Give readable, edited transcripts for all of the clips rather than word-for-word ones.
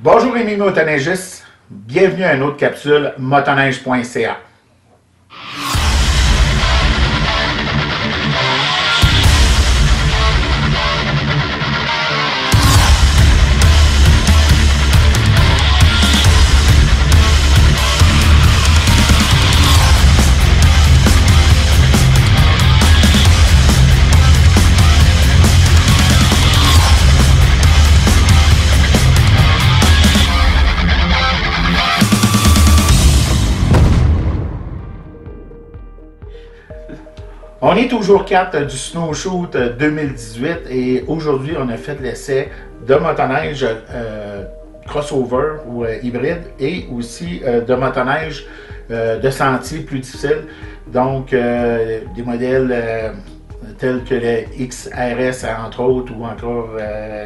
Bonjour mes motoneigistes, bienvenue à une autre capsule motoneige.ca. On est au jour 4 du Snowshoot 2018 et aujourd'hui on a fait l'essai de motoneige crossover ou hybride et aussi de motoneige de sentier plus difficile. Donc des modèles tels que le XRS entre autres ou encore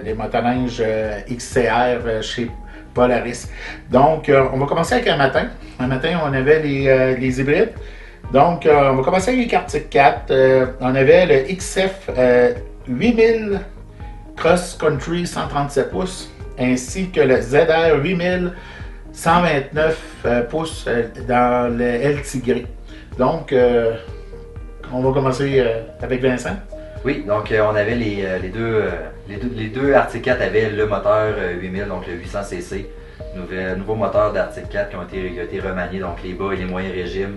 les motoneiges XCR chez Polaris. Donc on va commencer avec un matin. Un matin on avait les hybrides. Donc, on va commencer avec Arctic 4. On avait le XF 8000 Cross Country 137 pouces ainsi que le ZR 8000 129 pouces dans le L Tigré. Donc, on va commencer avec Vincent. Oui, donc on avait les deux Arctic 4 avaient le moteur 8000, donc le 800cc. Nouveau moteur d'Arctic 4 qui ont été remaniés, donc les bas et les moyens régimes,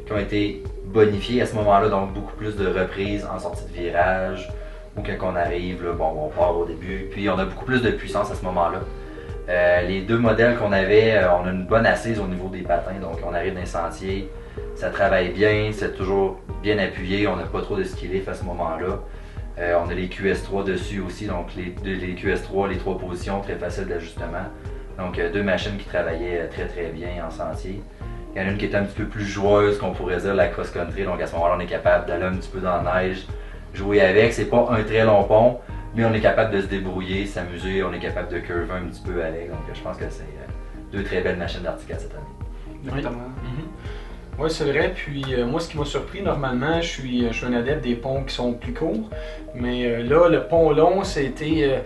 qui ont été bonifiés à ce moment-là, donc beaucoup plus de reprises en sortie de virage, ou quand on arrive, là, bon, on part au début, puis on a beaucoup plus de puissance à ce moment-là. Les deux modèles qu'on avait, on a une bonne assise au niveau des patins, donc on arrive dans les sentiers, ça travaille bien, c'est toujours bien appuyé, on n'a pas trop de ski lift à ce moment-là. On a les QS3 dessus aussi, donc les QS3, les trois positions, très facile d'ajustement. Donc deux machines qui travaillaient très bien en sentier. Il y en a une qui est un petit peu plus joueuse, qu'on pourrait dire la cross-country, donc à ce moment-là on est capable d'aller un petit peu dans la neige, jouer avec. C'est pas un très long pont, mais on est capable de se débrouiller, s'amuser, on est capable de curver un petit peu avec. Donc je pense que c'est deux très belles machines d'Arctic cette année. Exactement. Oui, c'est vrai. Puis moi, ce qui m'a surpris, normalement, je suis un adepte des ponts qui sont plus courts. Mais là, le pont long, c'était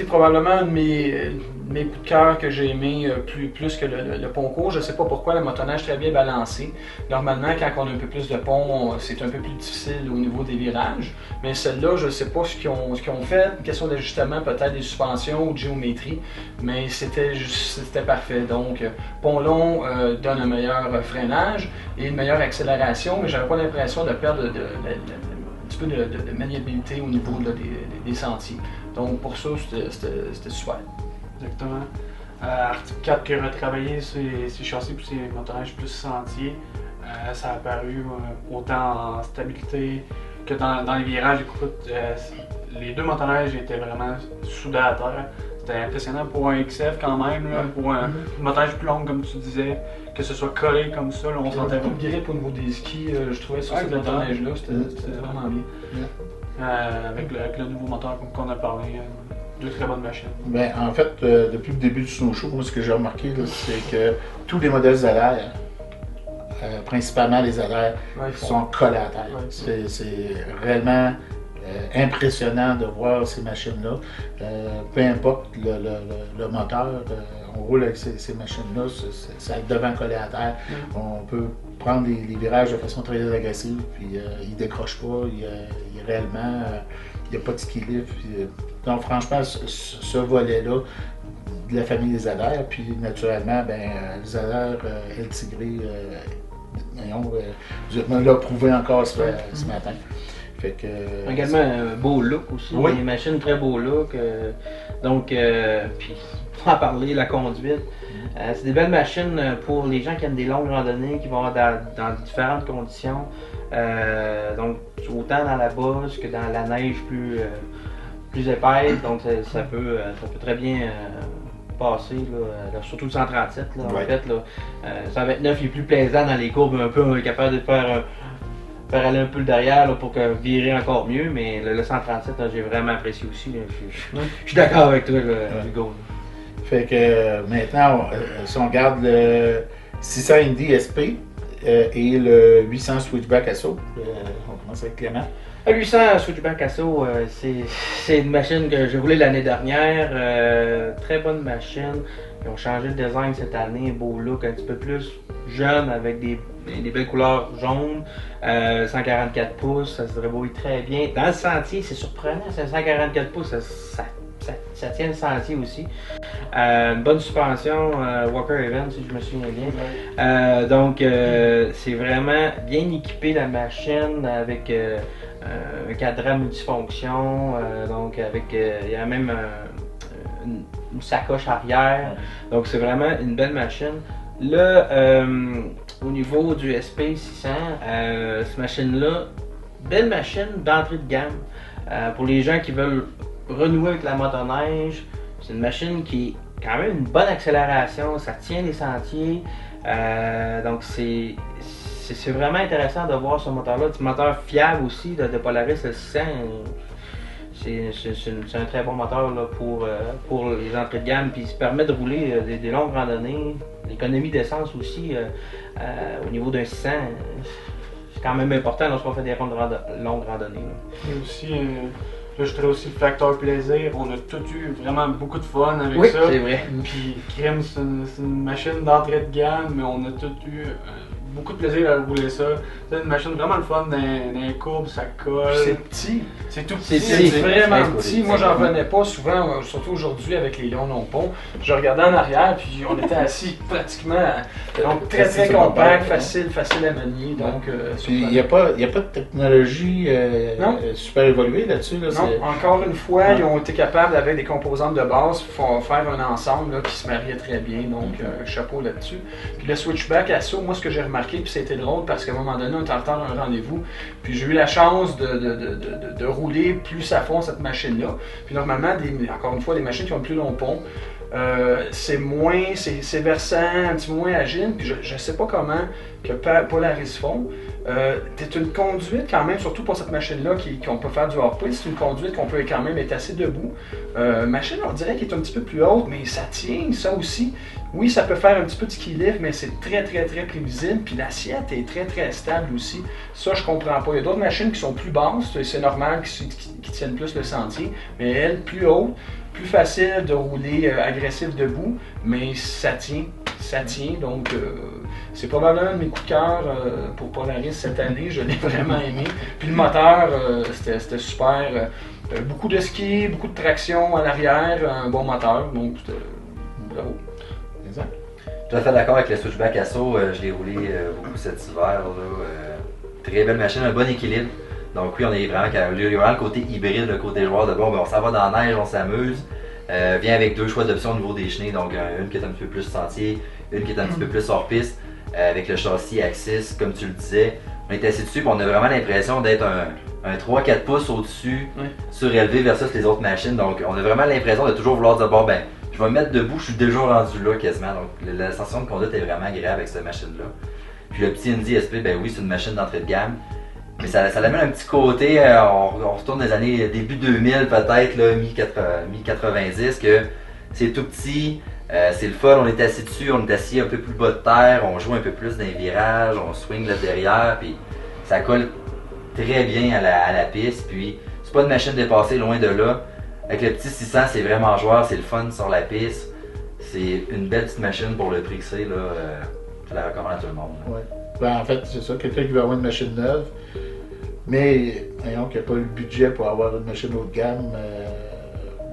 probablement un de mes coups de cœur que j'ai aimé plus que le pont court. Je ne sais pas pourquoi, le motoneige très bien balancé. Normalement, quand on a un peu plus de pont, c'est un peu plus difficile au niveau des virages. Mais celle-là, je ne sais pas ce qu'ils ont fait. Une question d'ajustement, peut-être des suspensions ou de géométrie. Mais c'était parfait. Donc, pont long donne un meilleur freinage et une meilleure accélération. Mais j'avais pas l'impression de perdre un petit peu de maniabilité au niveau des sentiers. Donc pour ça, c'était super. Exactement. Arctic 4 qui a retravaillé ses châssis pour ses motoneiges plus sentiers. Ça a apparu autant en stabilité que dans les virages. Écoute, les deux motoneiges étaient vraiment soudés à terre. C'était impressionnant pour un XF quand même, là, pour un motoneige plus long comme tu disais, que ce soit collé comme ça. Là, on sentait beaucoup de grip au niveau des skis, je trouvais sur cette motoneige-là, c'était vraiment bien. Avec le nouveau moteur qu'on a parlé, deux très bonnes machines. Ben, en fait, depuis le début du Snowshoot, moi ce que j'ai remarqué, c'est que tous les modèles ZR, principalement les ZR, sont collés à terre. Ouais. C'est réellement impressionnant de voir ces machines-là. Peu importe le moteur, on roule avec ces machines-là, ça est devant collé à terre. On peut prendre les virages de façon très agressive, puis il ne décroche pas, il réellement, il n'y a pas de ski lift. Donc franchement, ce volet-là de la famille des ZR, puis naturellement, ben, les ZR, L Tigré, on l'a prouvé encore ce matin. Fait que, également un beau look aussi, oui. Des machines très beau look. Donc, puis pour en parler, la conduite, c'est des belles machines pour les gens qui aiment des longues randonnées, qui vont dans différentes conditions. Donc, autant dans la bosse que dans la neige plus épaisse. Donc, ça peut très bien passer, là, surtout le 137. Là, ouais. En fait, là, 129 il est plus plaisant dans les courbes, un peu, on est capable de faire aller un peu le derrière là, pour virer encore mieux, mais le 137, j'ai vraiment apprécié aussi. Là, je suis d'accord avec toi, Hugo. Fait que maintenant, si on regarde le 600 Indy SP et le 800 Switchback Assault, on commence avec Clément. Le 800 Switchback Asso, c'est une machine que j'ai roulée l'année dernière. Très bonne machine. Ils ont changé le design cette année, beau look un petit peu plus jeune avec des belles couleurs jaunes. 144 pouces, ça se débrouille très bien. Dans le sentier, c'est surprenant, c'est 144 pouces, ça tient le sentier aussi. Une bonne suspension, Walker Event si je me souviens bien. Donc c'est vraiment bien équipé la machine avec un cadran multifonction. Donc avec il y a même une sacoche arrière. Donc c'est vraiment une belle machine. Là, au niveau du SP600, cette machine-là, belle machine d'entrée de gamme. Pour les gens qui veulent renouer avec la motoneige, c'est une machine qui a quand même une bonne accélération, ça tient les sentiers. Donc c'est vraiment intéressant de voir ce moteur-là. C'est un moteur fiable aussi de Polaris, le 600. C'est un très bon moteur là, pour les entrées de gamme, puis il se permet de rouler des longues randonnées. L'économie d'essence aussi, au niveau d'un 600, c'est quand même important lorsqu'on fait des longues randonnées. Et aussi, j'ajouterais aussi le facteur plaisir. On a tout eu vraiment beaucoup de fun avec Oui, ça. c'est vrai. Puis crème, c'est une machine d'entrée de gamme, mais on a tout eu beaucoup de plaisir à rouler ça. C'est une machine vraiment le fun dans les courbes, ça colle. C'est petit. C'est tout petit. C'est vraiment c'est petit. cool. Moi, j'en revenais pas souvent, surtout aujourd'hui avec les longs ponts. Je regardais en arrière, puis on était assis pratiquement. Donc, très Assis sur compact, le bord, facile à manier. Donc, Puis il n'y a pas de technologie Non. super évoluée là-dessus. Là, non, encore une fois, Ouais. ils ont été capables, avec des composantes de base, faire un ensemble là, qui se mariait très bien. Donc, chapeau là-dessus. Puis le switchback Asso, moi, ce que j'ai remarqué, puis c'était drôle parce qu'à un moment donné, on était en retard à un rendez-vous. Puis j'ai eu la chance de rouler plus à fond cette machine-là. Puis normalement, encore une fois, les machines qui ont le plus long pont, c'est versant, un petit peu moins agile. Puis je sais pas comment que Polaris font. C'est une conduite quand même, surtout pour cette machine-là qu'on peut faire du hors-piste, c'est une conduite qu'on peut quand même être assez debout. Machine, on dirait qu'elle est un petit peu plus haute, mais ça tient, ça aussi. Oui, ça peut faire un petit peu de ski lift, mais c'est très prévisible. Puis l'assiette est très stable aussi. Ça, je comprends pas. Il y a d'autres machines qui sont plus basses, c'est normal qui tiennent plus le sentier, mais elles, plus hautes, plus facile de rouler agressif debout, mais ça tient. Donc c'est probablement un de mes coups de cœur pour Polaris cette année, je l'ai vraiment aimé. Puis le moteur, c'était super. Beaucoup de ski, beaucoup de traction à l'arrière, un bon moteur, donc bravo. Exact. Tout à fait d'accord avec le switchback Asso, je l'ai roulé beaucoup cet hiver. Très belle machine, un bon équilibre. Donc oui, on est vraiment le côté hybride, le côté joueur de bon, on s'en va dans la neige, on s'amuse. Vient avec deux choix d'options au niveau des chenilles, donc une qui est un petit peu plus sentier, une qui est un petit peu plus hors piste, avec le châssis Axis, comme tu le disais. On est assis dessus et on a vraiment l'impression d'être un 3-4 pouces au-dessus, surélevé versus les autres machines. Donc on a vraiment l'impression de toujours vouloir dire bon ben, je vais me mettre debout, je suis déjà rendu là quasiment. Donc la sensation de conduite est vraiment agréable avec cette machine-là. Puis le petit Indy SP, ben oui, c'est une machine d'entrée de gamme. Mais ça amène un petit côté, on retourne des années début 2000 peut-être, mi-90, que c'est tout petit, c'est le fun, on est assis dessus, on est assis un peu plus bas de terre, on joue un peu plus dans les virages, on swing là derrière, puis ça colle très bien à la piste, puis c'est pas une machine dépassée, loin de là. Avec le petit 600, c'est vraiment joueur, c'est le fun sur la piste, c'est une belle petite machine pour le prix que c'est, je la recommande à tout le monde. Ouais. Ben, en fait, c'est ça, quelqu'un qui veut avoir une machine neuve, mais ayons qui n'a pas eu le budget pour avoir une machine haut de gamme,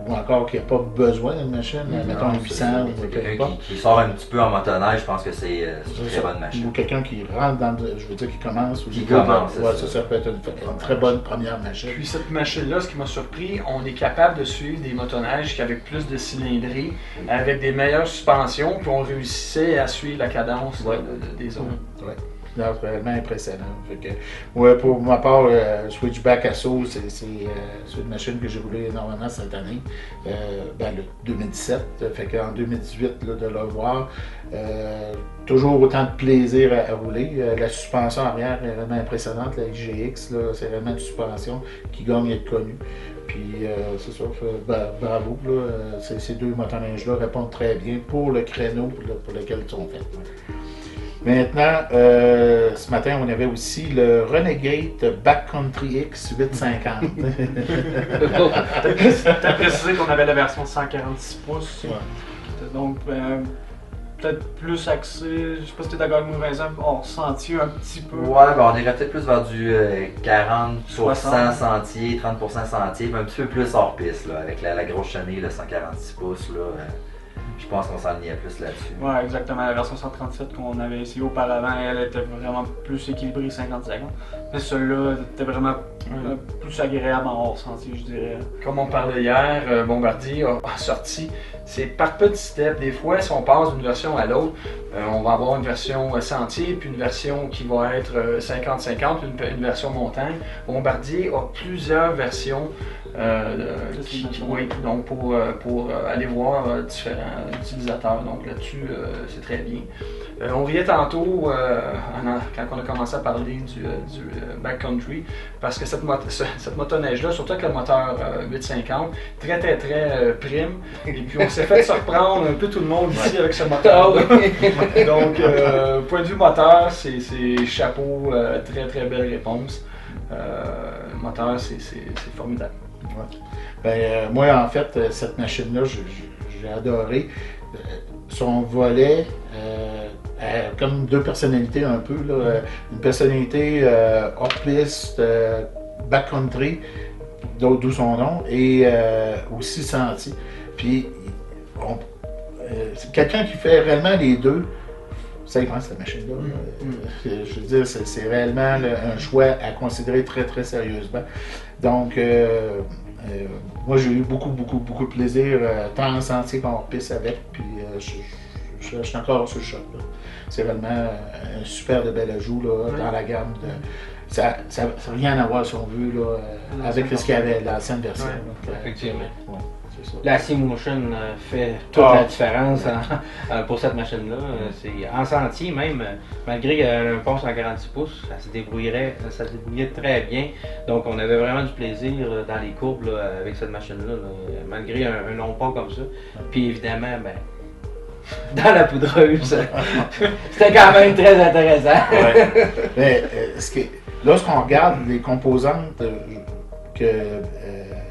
ou encore qui n'a pas besoin d'une machine, mettons un 800 ou quelque quelqu'un part. qui sort un petit peu en motoneige, je pense que c'est une très bonne machine. Ou quelqu'un qui rentre dans je veux dire qui commence. Ou Qui commence, ouais, c'est ça peut être une très bonne première machine. Puis cette machine-là, ce qui m'a surpris, on est capable de suivre des motoneiges avec plus de cylindrée, avec des meilleures suspensions, puis on réussissait à suivre la cadence des autres. Ouais. C'est vraiment impressionnant. Fait que, ouais, pour ma part, Switchback Asso, c'est une machine que j'ai roulée énormément cette année, le 2017. Fait qu'en 2018, là, de le voir, toujours autant de plaisir à rouler. La suspension arrière est vraiment impressionnante. La XGX, c'est vraiment une suspension qui gagne à être connue. Puis c'est ça, bravo. Ces deux motoneiges-là répondent très bien pour le créneau pour lequel ils sont faits. Maintenant, ce matin, on avait aussi le Renegade Backcountry X 850. T'as précisé qu'on avait la version 146 pouces. Ouais. Donc, peut-être plus axé, je sais pas si t'es d'accord avec moi, Vincent, hors sentier un petit peu. Ouais, ben on irait peut-être plus vers du 40% 60. sentier, 30% sentier, mais un petit peu plus hors piste, là, avec la grosse chenille, le 146 pouces. Là, je pense qu'on s'enlignait plus là-dessus. Ouais, exactement. La version 137 qu'on avait essayé auparavant, elle était vraiment plus équilibrée 50-50. Mais celle-là était vraiment plus agréable en hors sentier, je dirais. Comme on parlait hier, Bombardier a sorti, c'est par petits steps. Des fois, si on passe d'une version à l'autre, on va avoir une version sentier, puis une version qui va être 50-50, une version montagne. Bombardier a plusieurs versions. Oui, donc pour aller voir différents utilisateurs. Donc là-dessus, c'est très bien. On riait tantôt quand on a commencé à parler du backcountry, parce que cette motoneige-là, surtout avec le moteur 850, très prime. Et puis on s'est fait surprendre un peu tout le monde ici avec ce moteur-là. Donc, point de vue moteur, c'est chapeau, très belle réponse. Le moteur, c'est formidable. Ouais. Ben, moi, en fait, cette machine-là, j'ai adoré. Son volet, comme deux personnalités un peu, là, une personnalité hors-piste, backcountry, d'où son nom, et aussi sentier. Puis, c'est quelqu'un qui fait réellement les deux. Ça, il pense cette machine-là. Je veux dire, c'est réellement un choix à considérer très sérieusement. Donc, moi, j'ai eu beaucoup de plaisir, tant en sentier qu'en piste avec. Puis, je suis encore sur le choc. C'est vraiment un super de bel ajout là, dans la gamme. Ça n'a rien à voir, si on veut, là, avec ce qu'il y avait dans l'ancienne version. Ouais, effectivement. Ouais, c'est ça. La C-Motion fait toute la différence pour cette machine-là. C'est en sentier même, malgré qu'elle a un pont 146 pouces, ça se débrouillait très bien. Donc on avait vraiment du plaisir dans les courbes là, avec cette machine-là, là, malgré un long pont comme ça. Puis évidemment, ben, dans la poudreuse, c'était quand même très intéressant. Ouais. Mais lorsqu'on regarde les composantes que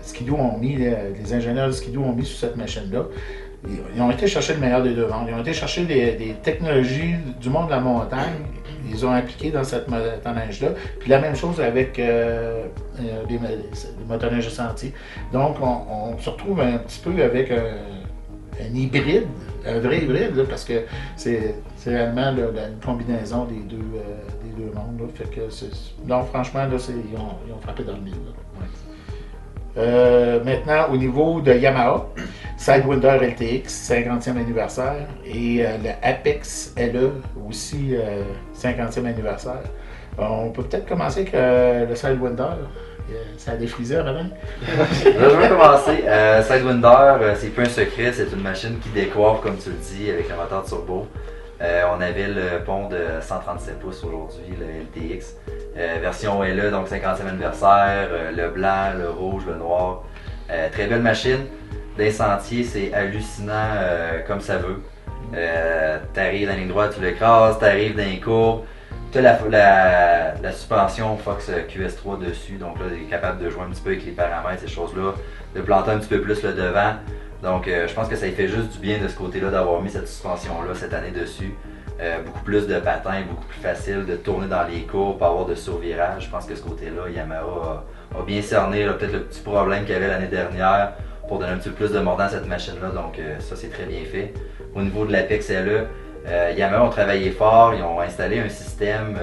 Ski-Doo ont mis, les ingénieurs de Ski-Doo ont mis sur cette machine-là, ils ont été chercher le meilleur des deux mondes. Ils ont été chercher des technologies du monde de la montagne, ils ont appliqué dans cette motoneige-là. Puis la même chose avec les motoneiges de sentier. Donc on se retrouve un petit peu avec un hybride, un vrai hybride, là, parce que c'est réellement une combinaison des deux mondes. Là, fait que non, franchement, là, ils ont frappé dans le mille. Maintenant, au niveau de Yamaha, Sidewinder LTX, 50e anniversaire, et le Apex LE, aussi 50e anniversaire. On peut peut-être commencer avec le Sidewinder. Ça a défrisé, Robin? Là, je vais commencer. Sidewinder, c'est plus un secret, c'est une machine qui décoiffe, comme tu le dis, avec le moteur turbo. On avait le pont de 137 pouces aujourd'hui, le LTX. Version LE, donc 50e anniversaire, le blanc, le rouge, le noir. Très belle machine. Des sentiers, c'est hallucinant comme ça veut. T'arrives dans la ligne droite, tu l'écrases, t'arrives dans les courbes. Tu as la suspension Fox QS3 dessus, donc là, tu es capable de jouer un petit peu avec les paramètres, ces choses-là, de planter un petit peu plus le devant. Donc, je pense que ça fait juste du bien de ce côté-là d'avoir mis cette suspension-là cette année dessus. Beaucoup plus de patins, beaucoup plus facile de tourner dans les courbes, pas avoir de survirage. Je pense que ce côté-là, Yamaha a bien cerné peut-être le petit problème qu'il y avait l'année dernière pour donner un petit peu plus de mordant à cette machine-là. Donc, ça, c'est très bien fait. Au niveau de l'Apex LE, Yamaha ont travaillé fort, ils ont installé un système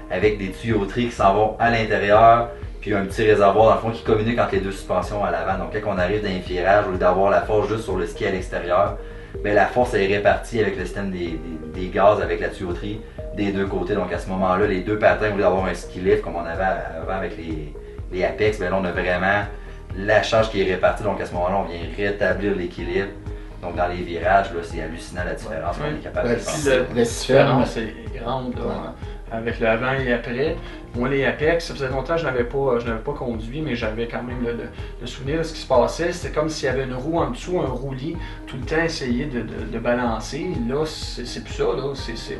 avec des tuyauteries qui s'en vont à l'intérieur, puis un petit réservoir dans le fond qui communique entre les deux suspensions à l'avant. Donc quand on arrive dans un virage, au lieu d'avoir la force juste sur le ski à l'extérieur, ben, la force est répartie avec le système des gaz avec la tuyauterie des deux côtés. Donc à ce moment-là, les deux patins, au lieu d'avoir un ski lift comme on avait avant avec les Apex, ben là on a vraiment la charge qui est répartie. Donc à ce moment-là, on vient rétablir l'équilibre. Donc dans les virages, là, c'est hallucinant la différence qu'on est capable de Puis faire. Le système, c'est grande, là, avec le avant et après. Moi, les Apex, ça faisait longtemps que je n'avais pas conduit, mais j'avais quand même le souvenir de ce qui se passait. C'était comme s'il y avait une roue en dessous, un roulis, tout le temps essayer de balancer. Là, c'est plus ça, là,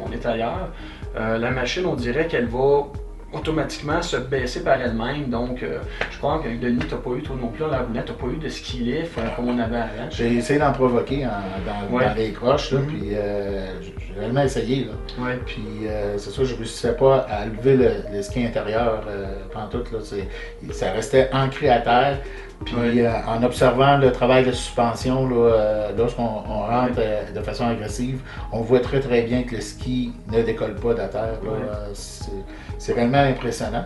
on est ailleurs. La machine, on dirait qu'elle va automatiquement se baisser par elle-même. Donc, je crois que Denis, tu n'as pas eu toi non plus dans la roulette, tu n'as pas eu de ski lift comme on avait avant. j'ai essayé d'en provoquer dans les croches, là, puis j'ai réellement essayé. Là. Ouais. Puis c'est sûr, je ne réussissais pas à lever le ski intérieur pantoute. Là, ça restait ancré à terre. Puis en observant le travail de suspension, lorsqu'on rentre de façon agressive, on voit très très bien que le ski ne décolle pas de la terre. Là, c'est réellement impressionnant.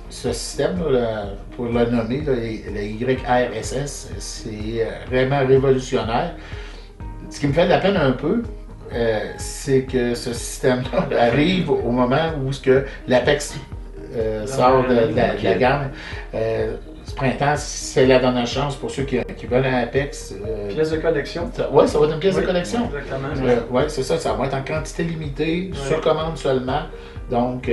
Ce système, là, pour le nommer, là, le YRSS, c'est vraiment révolutionnaire. Ce qui me fait de la peine un peu, c'est que ce système-là arrive au moment où l'Apex sort de la gamme. Ce printemps, c'est la dernière chance pour ceux qui veulent un Apex. Pièce de collection. Oui, ça va être une pièce de collection. Exactement. Oui, c'est ça, ça va être en quantité limitée, sur commande seulement. Donc,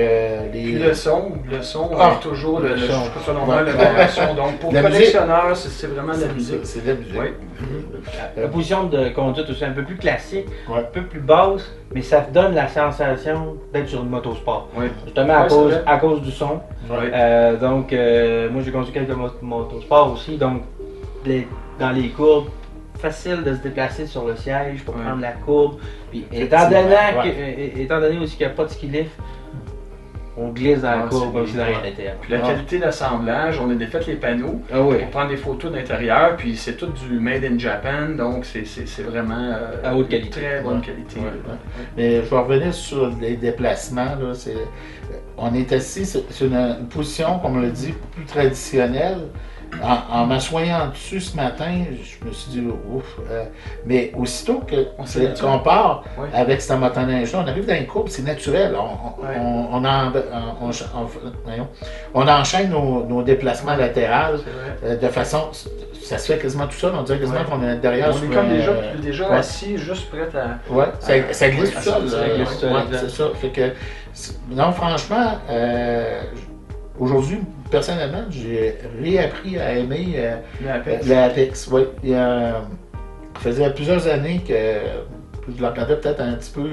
Puis le son est toujours le son. Selon moi, le meilleur son. Donc, pour le collectionneur, c'est vraiment la musique. C'est de la musique. Oui. La position de conduite aussi un peu plus classique, un peu plus basse, mais ça te donne la sensation d'être sur une moto sport. Oui. Justement à cause du son. Oui. Donc, moi j'ai conduit quelques motosports aussi, donc dans les courbes, facile de se déplacer sur le siège pour prendre la courbe. Puis, étant donné aussi qu'il n'y a pas de ski lift, on glisse dans la courbe comme si de rien n'était. Puis la qualité d'assemblage, on a défait les panneaux pour prendre des photos d'intérieur, puis c'est tout du made in Japan, donc c'est vraiment à haute qualité. Très bonne qualité. Mais je vais revenir sur les déplacements. Là, on est assis sur une position, comme on l'a dit, plus traditionnelle. En m'assoyant dessus ce matin, je me suis dit ouf. Mais aussitôt qu'on part avec cette motoneige-là, on arrive dans une courbe, c'est naturel. On enchaîne nos déplacements latéraux de façon. Ça se fait quasiment tout seul, on dirait quasiment qu'on est derrière. On est comme déjà assis, juste prêt à. Oui, ça glisse tout seul. C'est ça. Fait que, non, franchement, aujourd'hui, personnellement, j'ai réappris à aimer l'Apex. Oui. Ça faisait plusieurs années que je le regardais peut-être un petit peu,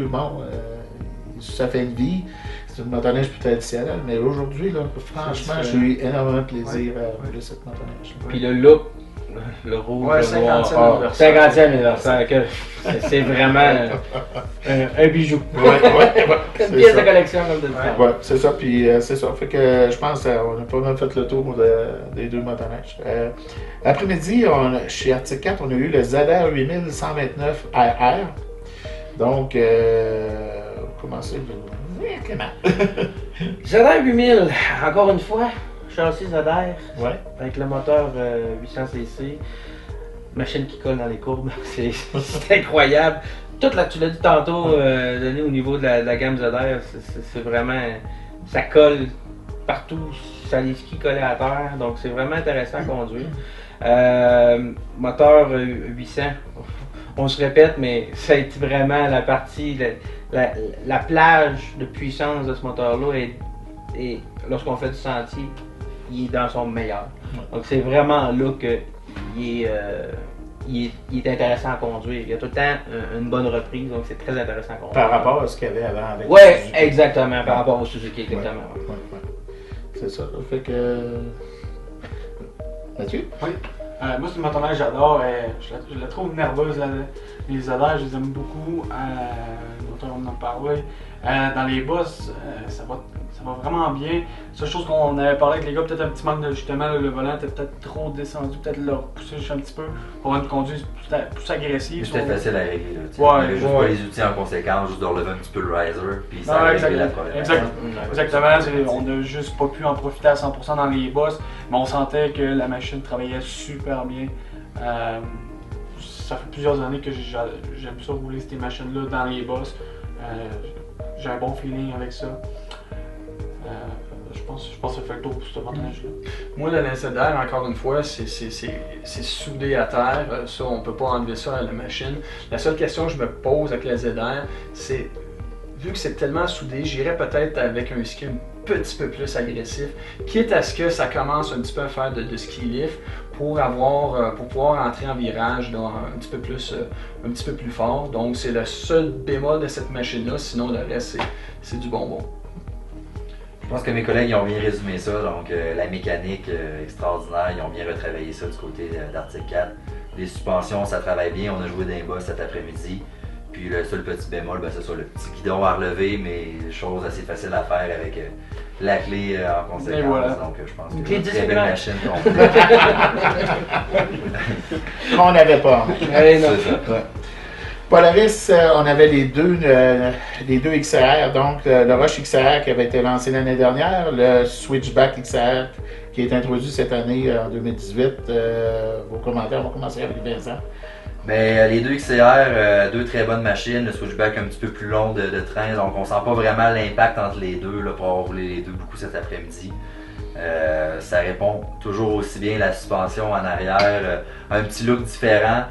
ça fait une vie. C'est une motoneige plus traditionnelle, mais aujourd'hui, là, franchement, j'ai eu énormément de plaisir à rouler cette motoneige. Puis le look, le rouge, le noir, 50e anniversaire, c'est vraiment un bijou. Une pièce de collection comme de Oui, c'est ça. Puis c'est ça. Fait que je pense qu'on a pas mal fait le tour des deux motoneiges. Après-midi, chez Arctic 4, on a eu le ZR 8129 RR. Donc, commencer ZR 8000, encore une fois. Châssis ZR, avec le moteur 800cc, machine qui colle dans les courbes, c'est incroyable. Tu l'as dit tantôt, Denis, au niveau de la gamme ZR, c'est vraiment, ça colle partout, ça les skis collés à terre, donc c'est vraiment intéressant à conduire. Moteur 800, on se répète, mais ça a été vraiment la partie, la plage de puissance de ce moteur-là, et lorsqu'on fait du sentier, il est dans son meilleur. Donc c'est vraiment là qu'il est intéressant à conduire. Il y a tout le temps une bonne reprise, donc c'est très intéressant à conduire. Par rapport à ce qu'il y avait avant avec Suzuki. Exactement, par rapport au Suzuki, exactement. C'est ça, ça fait que... Mathieu? Oui. Moi, c'est une motoneige, j'adore. Je la trouve nerveuse. Les ZR, je les aime beaucoup. On en parlait. Dans les bosses, ça va vraiment bien. Seule chose qu'on avait parlé avec les gars, peut-être un petit manque d'ajustement, le volant était peut-être trop descendu, peut-être le repousser juste un petit peu pour avoir une conduite plus agressive. C'était facile à régler. On avait juste pas les outils en conséquence, juste de relever un petit peu le riser, puis ça a réglé la problématique. Exactement, on n'a juste pas pu en profiter à 100% dans les bosses, mais on sentait que la machine travaillait super bien. Ça fait plusieurs années que j'aime ça rouler ces machines-là dans les bosses. J'ai un bon feeling avec ça. Je je pense que ça fait le tour pour ce motoneige-là. Moi, le lacet d'air, encore une fois, c'est soudé à terre. Ça, on ne peut pas enlever ça à la machine. La seule question que je me pose avec le lacet d'air, c'est, vu que c'est tellement soudé, j'irais peut-être avec un ski un petit peu plus agressif, quitte à ce que ça commence un petit peu à faire de ski lift pour pouvoir entrer en virage là, un petit peu plus fort. Donc, c'est le seul bémol de cette machine-là. Sinon, le reste, c'est du bonbon. Je pense que mes collègues ils ont bien résumé ça, donc la mécanique extraordinaire, ils ont bien retravaillé ça du côté d'Arctic 4. Les suspensions, ça travaille bien, on a joué d'un bas cet après-midi. Puis le seul petit bémol, ben, c'est sur le petit guidon à relever, mais chose assez facile à faire avec la clé en conséquence. Et voilà. Donc je pense que Clé c'est une très belle machine. Qu'on n'avait pas. Allez, non. C'est ça. Ouais. Polaris, on avait les deux XR, donc le Rush XR qui avait été lancé l'année dernière, le Switchback XR qui est introduit cette année en 2018. Vos commentaires, on va commencer avec Vincent. Mais les deux XCR, deux très bonnes machines, le switchback un petit peu plus long de train, donc on sent pas vraiment l'impact entre les deux là, pour avoir roulé les deux beaucoup cet après-midi. Ça répond toujours aussi bien, la suspension en arrière, un petit look différent.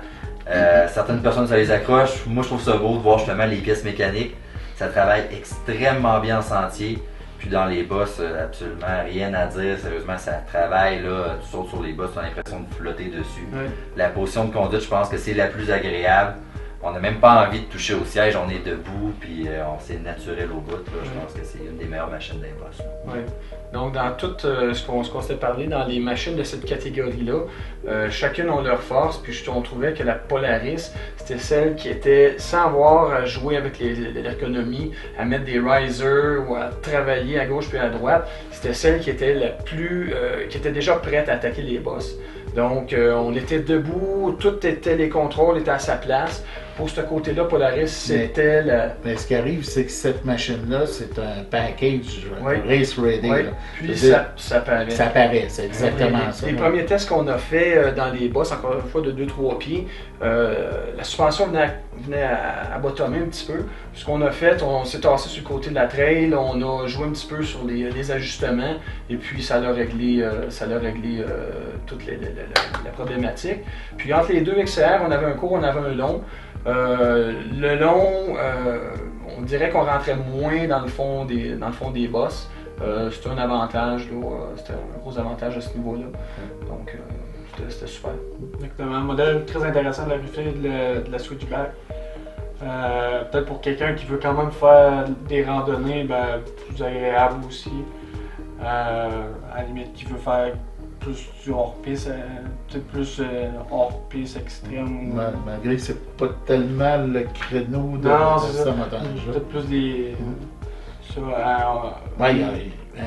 Certaines personnes ça les accroche, moi je trouve ça beau de voir justement les pièces mécaniques. Ça travaille extrêmement bien en sentier. Puis dans les bosses, absolument rien à dire. Sérieusement, ça travaille, là. Tu sautes sur les bosses, tu as l'impression de flotter dessus. Ouais. La position de conduite, je pense que c'est la plus agréable. On n'a même pas envie de toucher au siège, on est debout, puis c'est naturel au bout. Là. Je pense que c'est une des meilleures machines des bosses. Ouais. Donc, dans tout ce qu'on s'est parlé, dans les machines de cette catégorie-là, chacune ont leur force, puis on trouvait que la Polaris, c'était celle qui était, sans avoir à jouer avec l'ergonomie, à mettre des risers ou à travailler à gauche puis à droite, c'était celle qui était qui était déjà prête à attaquer les bosses. Donc, on était debout, les contrôles étaient à sa place. Pour ce côté-là, Polaris, c'était Mais ce qui arrive, c'est que cette machine-là, c'est un package Oui. Race Ready. Oui. Là. Puis Ça paraît. Ça paraît, c'est exactement ça. Les là. premiers tests qu'on a fait dans les bosses, encore une fois de 2-3 pieds, la suspension venait à bottomer un petit peu. Ce qu'on a fait, on s'est tassé sur le côté de la trail, on a joué un petit peu sur les ajustements et puis ça l'a réglé, toute la problématique. Puis entre les deux XR, on avait un court, on avait un long. Le long, on dirait qu'on rentrait moins dans le fond des bosses. C'était un avantage, c'était un gros avantage à ce niveau-là. Donc, c'était super. Exactement. Un modèle très intéressant de la Buffet de la Switchback. Peut-être pour quelqu'un qui veut quand même faire des randonnées, plus agréable aussi. À la limite, qui veut faire plus du hors-piste, peut-être plus hors-piste extrême. Malgré que c'est pas tellement le créneau de c'est ce motoneige-là. peut-être plus des.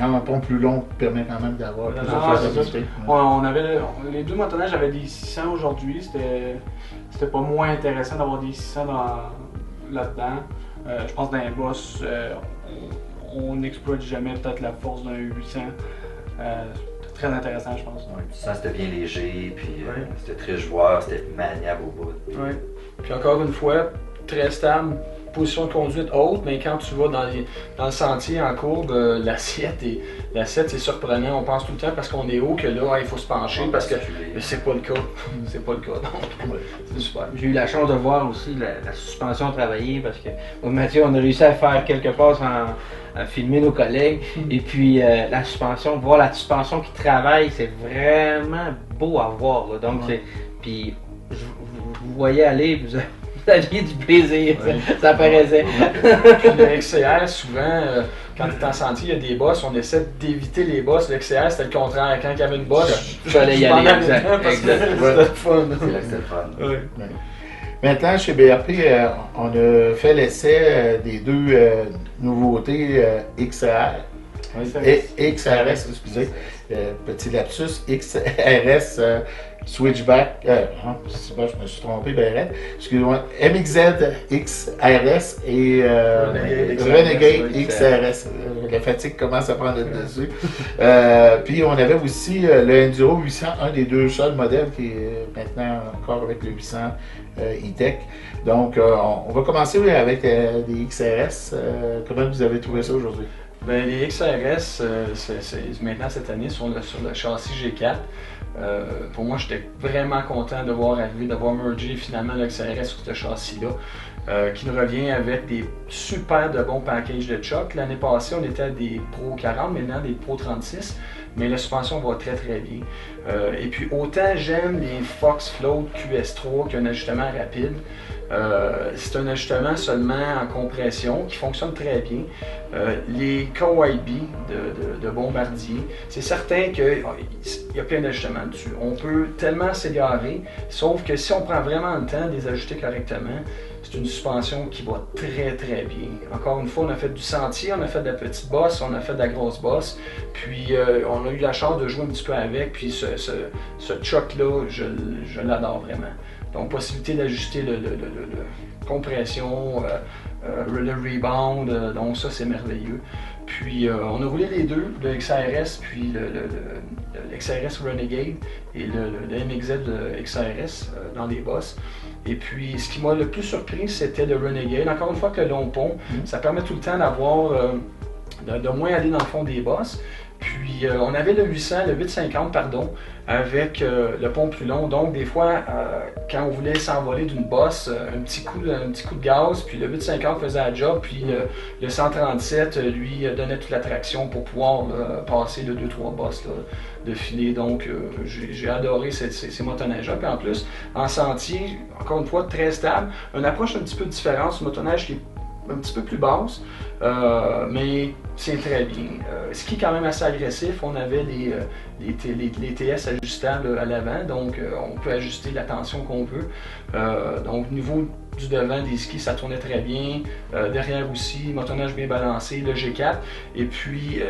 Un pont plus long permet quand même d'avoir plus de flexibilité. Les deux motoneiges avaient des 600 aujourd'hui. C'était pas moins intéressant d'avoir des 600 là-dedans. Je pense que dans les bosses, on n'exploite jamais peut-être la force d'un 800. C'était très intéressant, je pense. Ouais, puis ça, c'était bien léger, puis c'était très joueur, c'était maniable au bout. Oui. Puis encore une fois, très stable, position de conduite haute, mais quand tu vas dans le sentier en courbe, l'assiette c'est surprenant. On pense tout le temps parce qu'on est haut que là, il faut se pencher parce que c'est pas le cas. C'est pas le cas, donc c'est super. J'ai eu la chance de voir aussi la suspension travailler parce que moi, Mathieu, on a réussi à faire quelques passes à filmer nos collègues. Et puis la suspension, voir la suspension qui travaille, c'est vraiment beau à voir. Là. Donc, puis vous voyez aller, vous aviez du plaisir, ça paraissait. Puis le XCR, souvent, quand tu es en sentier, il y a des bosses, on essaie d'éviter les bosses. Le XCR, c'était le contraire. Quand il y avait une bosse, je fallais y aller. Exact. C'était le fun. C'est là que c'était le fun. Ouais. Maintenant, chez BRP, on a fait l'essai des deux nouveautés XR. Et XRS, excusez, petit lapsus, XRS Switchback, je me suis trompé, excusez-moi, MXZ XRS et Renegade XRS. La fatigue commence à prendre le dessus. Puis on avait aussi le Enduro 800, un des deux seuls modèles qui est maintenant encore avec le 800 E-Tech. Donc on va commencer avec des XRS. Comment vous avez trouvé ça aujourd'hui? Ben, les XRS, maintenant cette année, sur le châssis G4. Pour moi, j'étais vraiment content de voir arriver, d'avoir mergé finalement le XRS sur ce châssis-là, qui nous revient avec des super de bons packages de choc. L'année passée, on était à des Pro 40, maintenant des Pro 36, mais la suspension va très très bien. Et puis autant j'aime les Fox Float QS3 qui ont un ajustement rapide. C'est un ajustement seulement en compression qui fonctionne très bien. Les KYB de Bombardier, c'est certain qu'il y a plein d'ajustements dessus. On peut tellement s'égarer, sauf que si on prend vraiment le temps de les ajuster correctement, c'est une suspension qui va très très bien. Encore une fois, on a fait du sentier, on a fait de la petite bosse, on a fait de la grosse bosse, puis on a eu la chance de jouer un petit peu avec, puis ce choc-là, je l'adore vraiment. Donc, possibilité d'ajuster le compression, le rebound, donc ça c'est merveilleux. Puis on a roulé les deux, le XRS puis le XRS Renegade et le MXZ XRS dans les bosses. Et puis ce qui m'a le plus surpris c'était le Renegade. Encore une fois que le long pont, ça permet tout le temps d'avoir, de moins aller dans le fond des bosses. Puis on avait le 850 pardon, avec le pont plus long. Donc des fois, quand on voulait s'envoler d'une bosse, un petit coup de gaz, puis le 850 faisait la job, puis le 137 lui donnait toute la traction pour pouvoir passer le 2-3 bosses de filet. Donc j'ai adoré ces motoneiges-là. Puis en plus, en sentier, encore une fois, très stable. Une approche un petit peu différente, ce motoneige qui est un petit peu plus basse, mais c'est très bien. Ce qui est quand même assez agressif, on avait les TS ajustables à l'avant, donc on peut ajuster la tension qu'on veut. Donc au niveau du devant des skis, ça tournait très bien. Derrière aussi, motoneige bien balancé, le G4. Et puis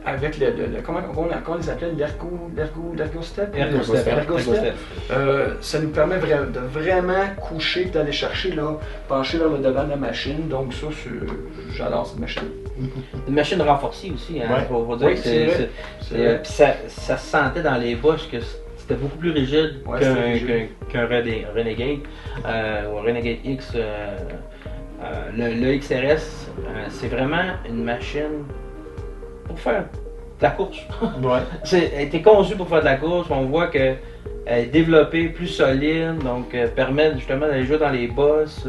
avec comment on les appelait, l'ergostep? Ergostep. Ça nous permet de vraiment coucher, d'aller chercher, pencher vers le devant de la machine. Donc ça, j'adore cette machine. Une machine renforcée aussi, hein, faut dire que puis ça se sentait dans les bosses que c'était beaucoup plus rigide qu'un Renegade ou un Renegade X. Le XRS, c'est vraiment une machine pour faire de la course. Elle a été conçue pour faire de la course. On voit que elle est développée, plus solide, donc permet justement d'aller jouer dans les bosses,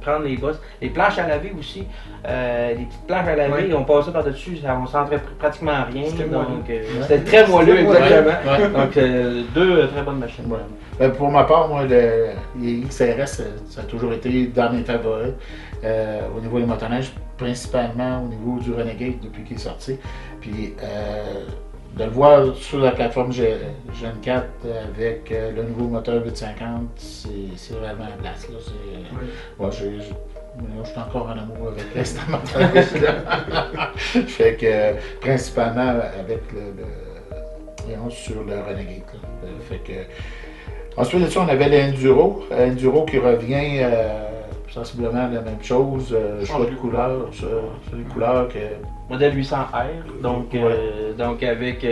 prendre les bosses. Les planches à laver aussi, les petites planches à laver, on passait par-dessus, on sentait pratiquement rien. C'était très moelleux, exactement. Donc deux très bonnes machines. Pour ma part, moi, les XRS, ça a toujours été dans mes favoris. Au niveau des motoneiges, principalement au niveau du Renegade depuis qu'il est sorti. Puis de le voir sur la plateforme Gen 4 avec le nouveau moteur 850, c'est vraiment la place. Je suis encore en amour avec cette motoneige-là. Fait que principalement avec sur le Renegade. Fait que ensuite de ça, on avait l'Enduro qui revient sensiblement la même chose, choix de couleur, les couleurs que... Modèle 800R, donc avec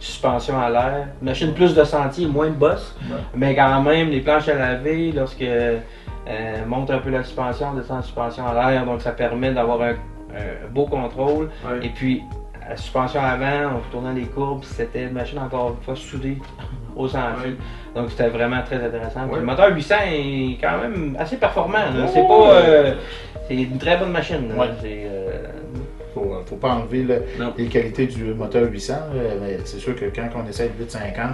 suspension à l'air, machine plus de sentier, moins de bosse, mais quand même les planches à laver, lorsque monte un peu la suspension, descend la suspension à l'air, donc ça permet d'avoir un beau contrôle. Et puis la suspension avant, en tournant les courbes, c'était une machine encore une fois soudée au sans-fil. Donc c'était vraiment très intéressant. Le moteur 800 est quand même assez performant. C'est pas, c'est une très bonne machine. Faut pas enlever les qualités du moteur 800, mais c'est sûr que quand on essaie le 850,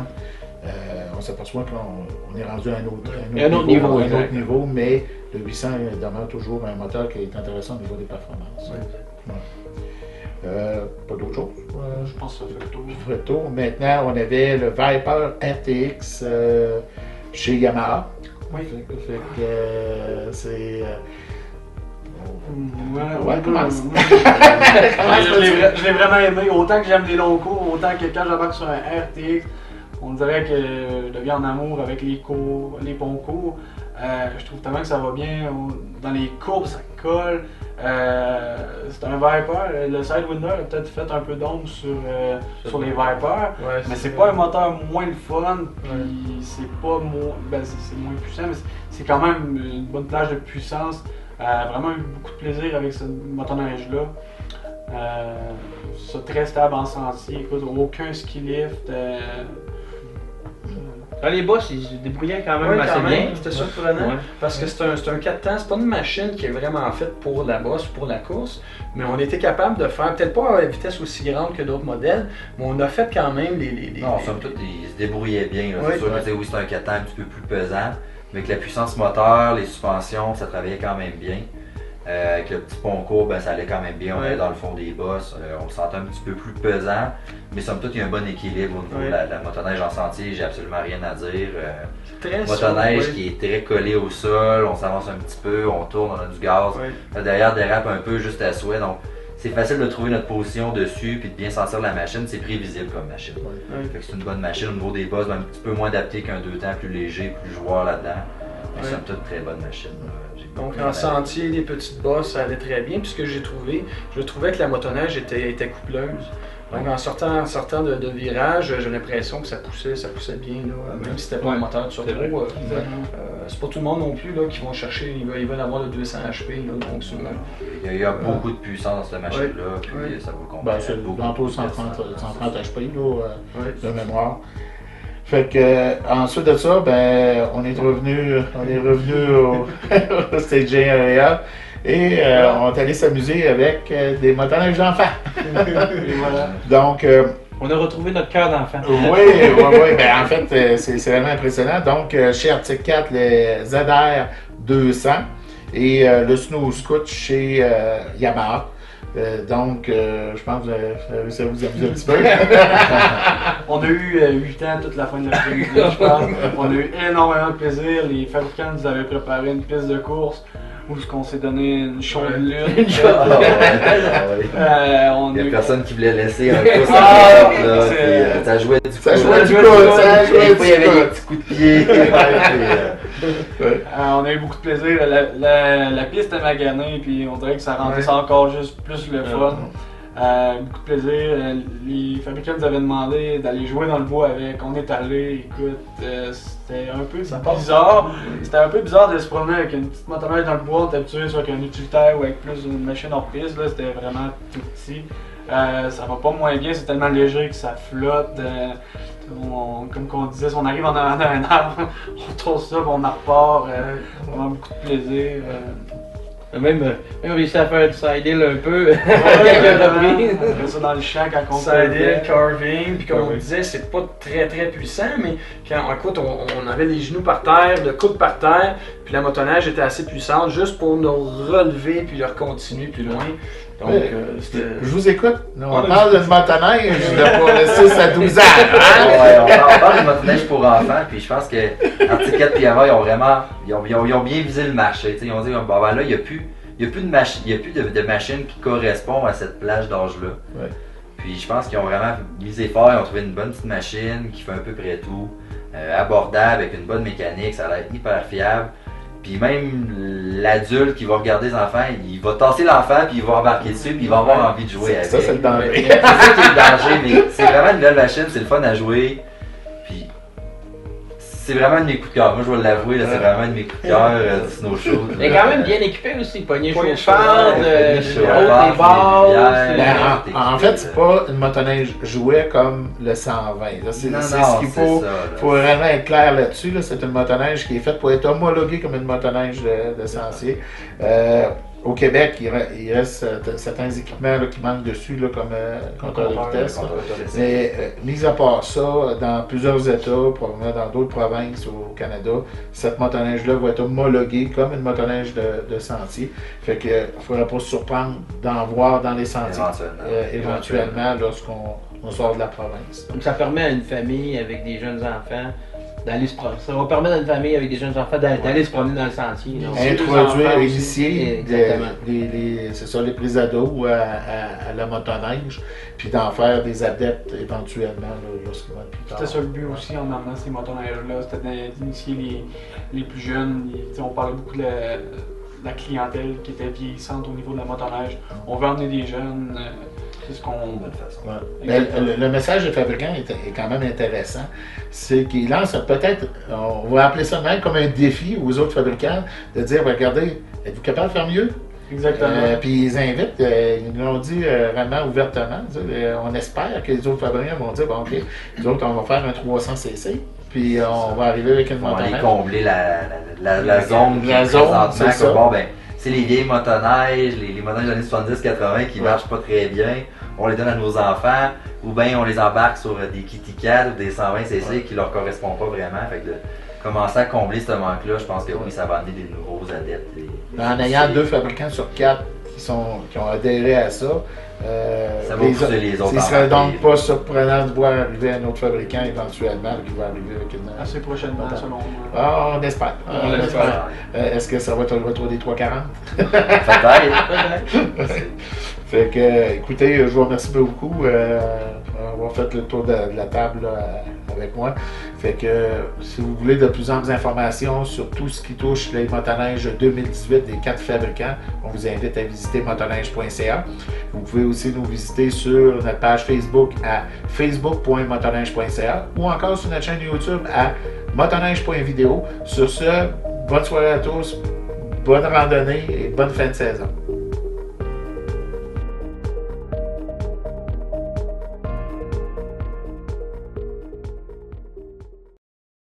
on s'aperçoit qu'on est rendu à un autre niveau, mais le 800 demeure toujours un moteur qui est intéressant au niveau des performances. Pas d'autre chose. Je pense que ça fait le tour. Maintenant, on avait le Viper RTX chez Yamaha. Fait que c'est... commence. Je l'ai vraiment aimé. Autant que j'aime les longs cours, autant que quand j'embarque sur un RTX, on dirait que je deviens en amour avec les ponts courts. Je trouve tellement que ça va bien. Dans les courbes, ça colle. C'est un Viper. Le Sidewinder a peut-être fait un peu d'ombre sur les Vipers. Mais c'est pas un moteur moins le fun. C'est pas c'est moins puissant, mais c'est quand même une bonne plage de puissance. Vraiment eu beaucoup de plaisir avec ce motoneige-là. C'est très stable en sentier, écoute, aucun ski lift. Les boss, ils se débrouillaient quand même assez bien. C'était surprenant. Ouais. Parce que c'est un 4 temps, c'est pas une machine qui est vraiment faite pour la bosse, pour la course, mais on était capable de faire, peut-être pas à une vitesse aussi grande que d'autres modèles, mais on a fait quand même Non, somme toute, ils se débrouillaient bien. Oui. C'est sûr que oui, c'est un 4 temps un petit peu plus pesant, mais avec la puissance moteur, les suspensions, ça travaillait quand même bien. Avec le petit pont court, ben, ça allait quand même bien. On allait dans le fond des bosses. On le sentait un petit peu plus pesant, mais somme toute, il y a un bon équilibre au niveau de la motoneige en sentier. J'ai absolument rien à dire. Motoneige qui est très collée au sol, on s'avance un petit peu, on tourne, on a du gaz. Derrière, dérape un peu juste à souhait. Donc, c'est facile de trouver notre position dessus et de bien sentir la machine. C'est prévisible comme machine. Fait que c'est une bonne machine au niveau des bosses, un petit peu moins adapté qu'un 2 temps, plus léger, plus joueur là-dedans. Mais c'est une très bonne machine. Donc en sentier, les petites bosses, ça allait très bien. Puis ce que j'ai trouvé, je trouvais que la motoneige était coupleuse. Donc en sortant de virage, j'ai l'impression que ça poussait bien, là, même si c'était pas un moteur de turbo. C'est pas tout le monde non plus là, qui vont chercher, ils veulent avoir le 200 HP. Là, donc, il y a beaucoup de puissance dans cette machine-là, puis ça vaut combien? Ben, c'est bientôt 130 HP là, de mémoire. Fait que ensuite de ça, ben on est revenu au staging area et on est allé s'amuser avec des motoneiges d'enfants. Donc on a retrouvé notre cœur d'enfant. Oui, ben en fait c'est vraiment impressionnant. Donc chez Arctic 4, les ZR 200 et le Snow Scoot chez Yamaha. Donc, je pense que vous avez réussi à vous amuser un petit peu. On a eu 8 ans toute la fin de l'après-midi, je pense. On a eu énormément de plaisir. Les fabricants nous avaient préparé une piste de course où on s'est donné une chaude lune. Il n'y a personne qui voulait laisser un pouce ça jouait du coup. Ça jouait du coup. Il y avait des petits coups de pied. On a eu beaucoup de plaisir. La piste est maganée, puis on dirait que ça rendait ça encore juste plus le fun. Beaucoup de plaisir. Les fabricants nous avaient demandé d'aller jouer dans le bois avec. On est allé, écoute, c'était un peu bizarre. C'était un peu bizarre de se promener avec une petite motoneige dans le bois. On était habitué soit avec un utilitaire ou avec plus une machine hors piste. Là, c'était vraiment tout petit. Ça va pas moins bien, c'est tellement léger que ça flotte. Comme on disait, si on arrive en avant d'un arbre, on tourne ça, on en repart. On a beaucoup de plaisir. Même réussi à faire du side-hill un peu, quelques reprises. On fait ça dans le champ quand on side-hill, carving, puis comme on disait, c'est pas très puissant, mais quand écoute, on avait les genoux par terre, le coude par terre, puis la motoneige était assez puissante juste pour nous relever puis leur continuer plus loin. Donc, je vous écoute. On parle d'une motoneige de 6 à 12 ans. On parle de motoneige pour enfants, puis je pense que Arctic 4 et Yamaha, ils ont bien visé le marché. Ils ont dit, bon, ben là, il n'y a plus de machine qui correspond à cette plage d'âge-là. Puis je pense qu'ils ont vraiment misé fort, ils ont trouvé une bonne petite machine qui fait un peu près tout, abordable, avec une bonne mécanique, ça a l'air hyper fiable. Puis même l'adulte qui va regarder les enfants, il va tasser l'enfant, puis il va embarquer dessus, puis il va avoir envie de jouer avec. Ça, c'est le danger. C'est ça qui est le danger, mais c'est vraiment une belle machine, c'est le fun à jouer. Puis c'est vraiment un de mes coups de cœur. Moi, je vais l'avouer, c'est vraiment un de mes coups de cœur du snowshoe. Il est quand même bien équipé aussi, poignée chauffante, haute et basse. En fait, c'est pas une motoneige jouet comme le 120. C'est ce qu'il faut. Il faut vraiment être clair là-dessus. C'est une motoneige qui est faite pour être homologuée comme une motoneige de sentier. Au Québec, il reste certains équipements là, qui manquent dessus, là, comme compteur de vitesse. Mais mis à part ça, dans plusieurs États, probablement dans d'autres provinces au Canada, cette motoneige-là va être homologuée comme une motoneige de sentier. Fait qu'il ne faudra pas se surprendre d'en voir dans les sentiers éventuellement lorsqu'on sort de la province. Donc ça permet à une famille avec des jeunes enfants d'aller se promener. Ça va permettre à une famille avec des jeunes enfants d'aller se promener dans le sentier. Introduire, initier les prises ados à la motoneige, puis d'en faire des adeptes éventuellement lorsqu'ils vont être plus tard. C'était ça le but aussi en amenant ces motoneiges-là, c'était d'initier les plus jeunes. On parlait beaucoup de la clientèle qui était vieillissante au niveau de la motoneige. On veut emmener des jeunes. C'est ce qu'on. Le message du fabricant est quand même intéressant. C'est qu'il lance peut-être, on va appeler ça même comme un défi aux autres fabricants, de dire regardez, êtes-vous capable de faire mieux? Exactement. Puis ils invitent, ils l'ont dit vraiment ouvertement. On espère que les autres fabricants vont dire, bon, OK, nous autres, on va faire un 300cc. Puis on va arriver avec une On va aller motoneige. combler la zone qui La est zone, présentement, c'est que, ça. bon, ben, c'est les vieilles motoneiges, les motoneiges des années 70-80 qui marchent pas très bien, on les donne à nos enfants, ou bien on les embarque sur des Kitty Cat ou des 120cc qui leur correspondent pas vraiment. Fait que de commencer à combler ce manque-là, je pense que oui, ça va amener des nouveaux adeptes. En ayant 2 fabricants sur 4 qui ont adhéré à ça, Ça va pousser les autres il en serait donc marquer. pas surprenant de voir arriver un autre fabricant éventuellement qui va arriver avec une. Assez prochainement, Attends. selon moi. Ah, on espère. On l'espère. Est-ce que ça va être le retour des 340? Peut-être. Fait que, écoutez, je vous remercie beaucoup d'avoir fait le tour de la table là, avec moi. Fait que, si vous voulez de plus amples informations sur tout ce qui touche les motoneiges 2018 des 4 fabricants, on vous invite à visiter motoneige.ca. Vous pouvez aussi nous visiter sur notre page Facebook à facebook.motoneige.ca ou encore sur notre chaîne YouTube à motoneige.video. Sur ce, bonne soirée à tous, bonne randonnée et bonne fin de saison.